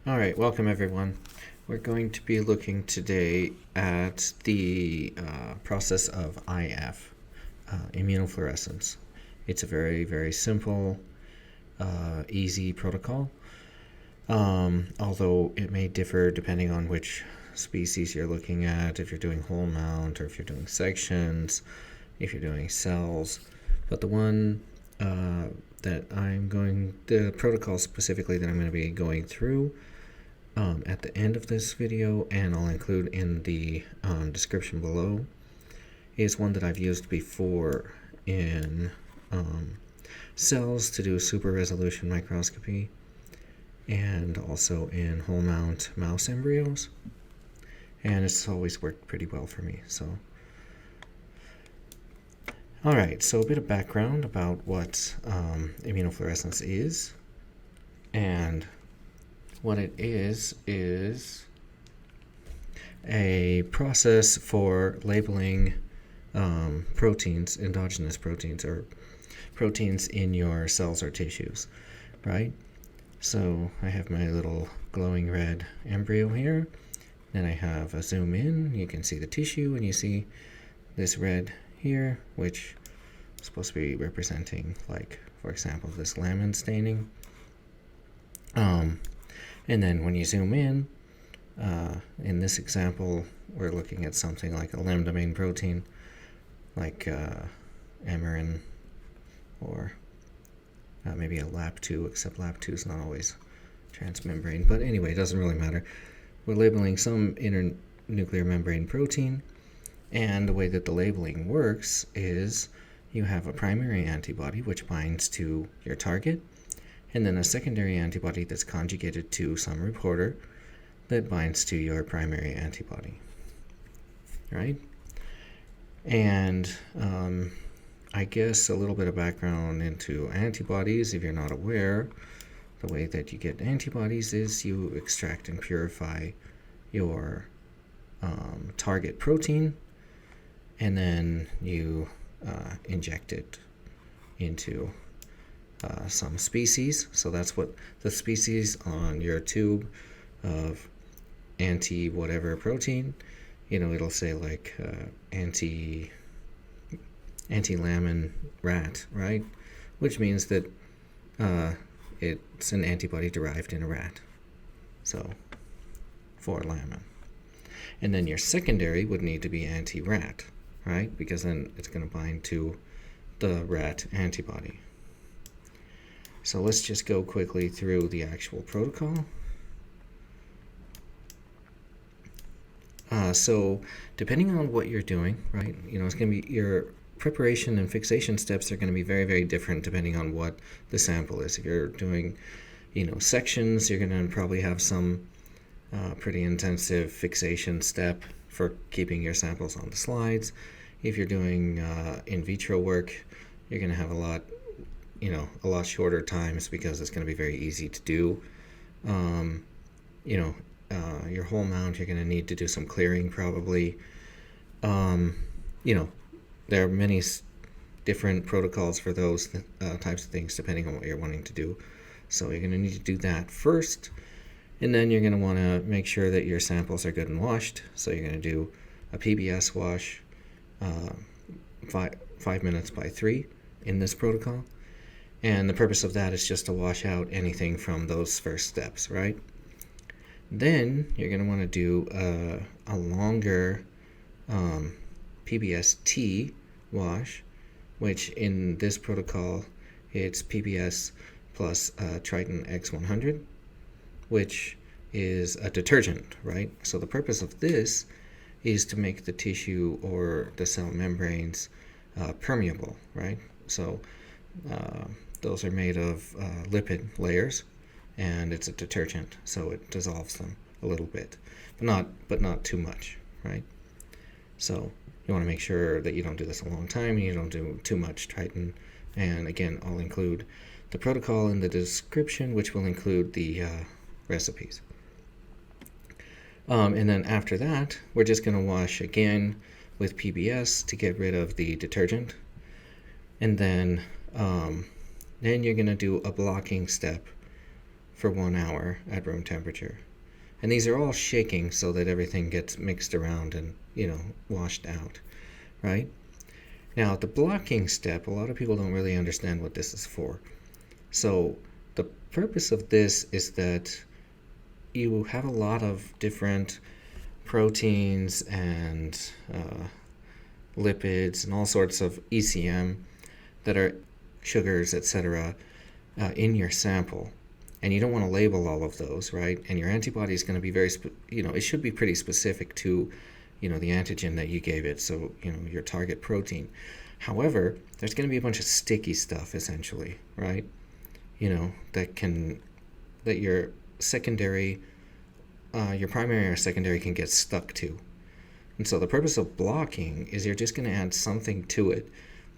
All right, welcome everyone. We're going to be looking today at the process of IF, immunofluorescence. It's a very, very simple, easy protocol, although it may differ depending on which species you're looking at, if you're doing whole mount or if you're doing sections, if you're doing cells. But the one the protocol specifically that I'm going to be going through at the end of this video, and I'll include in the description below, is one that I've used before in cells to do super resolution microscopy, and also in whole mount mouse embryos, and it's always worked pretty well for me. Alright, so a bit of background about what immunofluorescence is. And what it is a process for labeling proteins, endogenous proteins, or proteins in your cells or tissues, right? So I have my little glowing red embryo here. Then I have a zoom in. You can see the tissue, and you see this red here, which is supposed to be representing, like, for example, this laminin staining. And then when you zoom in this example, we're looking at something like a lambda-main protein, like amarin, or maybe a LAP2, except LAP2 is not always transmembrane. But anyway, it doesn't really matter. We're labeling some internuclear membrane protein, and the way that the labeling works is you have a primary antibody which binds to your target, and then a secondary antibody that's conjugated to some reporter that binds to your primary antibody, right? And I guess a little bit of background into antibodies, if you're not aware. The way that you get antibodies is you extract and purify your target protein, and then you inject it into some species. So that's what the species on your tube of anti-whatever protein, it'll say like anti-lamin rat, right? Which means that it's an antibody derived in a rat, so for lamin. And then your secondary would need to be anti-rat, right? Because then it's going to bind to the rat antibody. So let's just go quickly through the actual protocol. So depending on what you're doing, right, it's going to be your preparation and fixation steps are going to be very, very different depending on what the sample is. If you're doing, sections, you're going to probably have some pretty intensive fixation step for keeping your samples on the slides. If you're doing in vitro work, you're going to have a lot shorter times because it's going to be very easy to do. Your whole mount, you're going to need to do some clearing probably. There are many different protocols for those types of things depending on what you're wanting to do. So you're going to need to do that first, and then you're going to want to make sure that your samples are good and washed. So you're going to do a PBS wash, 5 minutes by 3 in this protocol. And the purpose of that is just to wash out anything from those first steps, right? Then you're going to want to do a longer PBS-T wash, which in this protocol, it's PBS plus Triton X-100, which is a detergent, right? So the purpose of this is to make the tissue or the cell membranes permeable, right? So those are made of lipid layers, and it's a detergent, so it dissolves them a little bit, but not too much, right? So you want to make sure that you don't do this a long time and you don't do too much Triton. And again, I'll include the protocol in the description, which will include the recipes. And then after that, we're just going to wash again with PBS to get rid of the detergent. And then you're going to do a blocking step for 1 hour at room temperature. And these are all shaking so that everything gets mixed around and, washed out, right? Now, the blocking step, a lot of people don't really understand what this is for. So the purpose of this is that you have a lot of different proteins and lipids and all sorts of ECM that are sugars, etc., in your sample. And you don't want to label all of those, right? And your antibody is going to be very, it should be pretty specific to, the antigen that you gave it, so, your target protein. However, there's going to be a bunch of sticky stuff, essentially, right? That your secondary, your primary or secondary can get stuck to. And so the purpose of blocking is you're just going to add something to it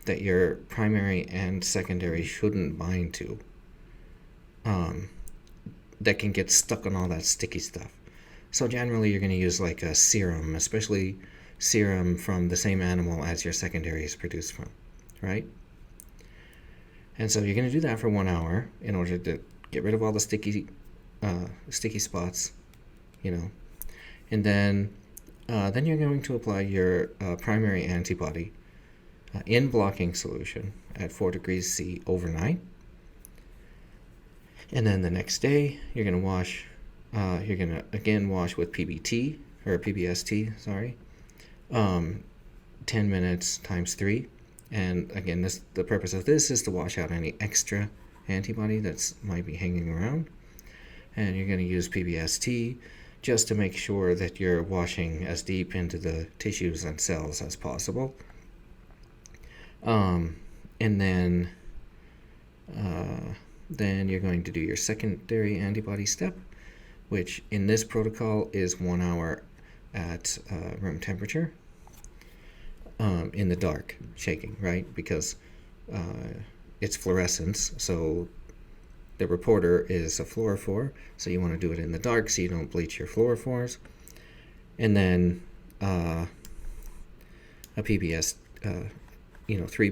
that your primary and secondary shouldn't bind to. That can get stuck on all that sticky stuff. So generally you're going to use like a serum, especially serum from the same animal as your secondary is produced from, right? And so you're going to do that for 1 hour in order to get rid of all the sticky spots, and then you're going to apply your primary antibody in blocking solution at 4 degrees C overnight. And then the next day, you're going to wash, again wash with PBT, or PBS-T, 10 minutes times 3. And again, the purpose of this is to wash out any extra antibody that might be hanging around. And you're going to use PBS-T just to make sure that you're washing as deep into the tissues and cells as possible. And then you're going to do your secondary antibody step, which in this protocol is 1 hour at room temperature, in the dark, shaking, right? Because it's fluorescence, so the reporter is a fluorophore, so you want to do it in the dark so you don't bleach your fluorophores. And then a PBS, 3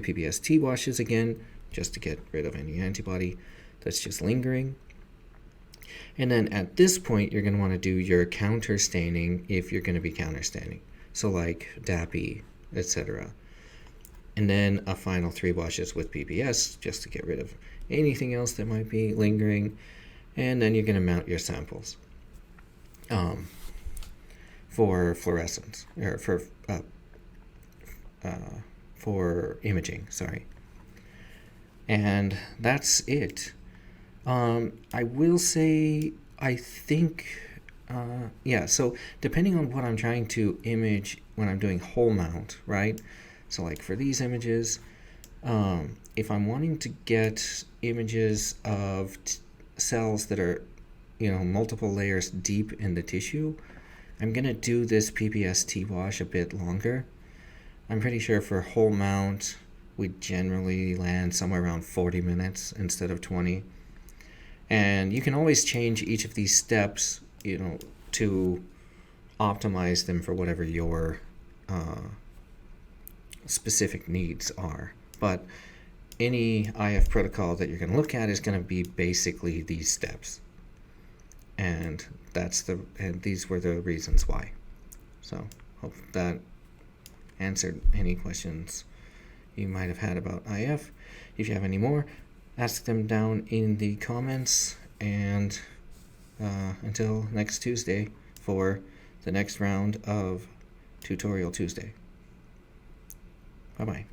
PBS-T washes again, just to get rid of any antibody that's just lingering. And then at this point, you're going to want to do your counterstaining if you're going to be counterstaining. So like DAPI, etc. And then a final 3 washes with PBS just to get rid of anything else that might be lingering. And then you're going to mount your samples for fluorescence, or for imaging, And that's it. I will say, I think, so depending on what I'm trying to image when I'm doing whole mount, right? So like for these images, if I'm wanting to get images of cells that are, multiple layers deep in the tissue, I'm going to do this PBS-T wash a bit longer. I'm pretty sure for whole mount, we generally land somewhere around 40 minutes instead of 20. And you can always change each of these steps, to optimize them for whatever your specific needs are. But any IF protocol that you're going to look at is going to be basically these steps. And these were the reasons why. So hope that answered any questions you might have had about IF. If you have any more, ask them down in the comments, and until next Tuesday for the next round of Tutorial Tuesday. Bye-bye.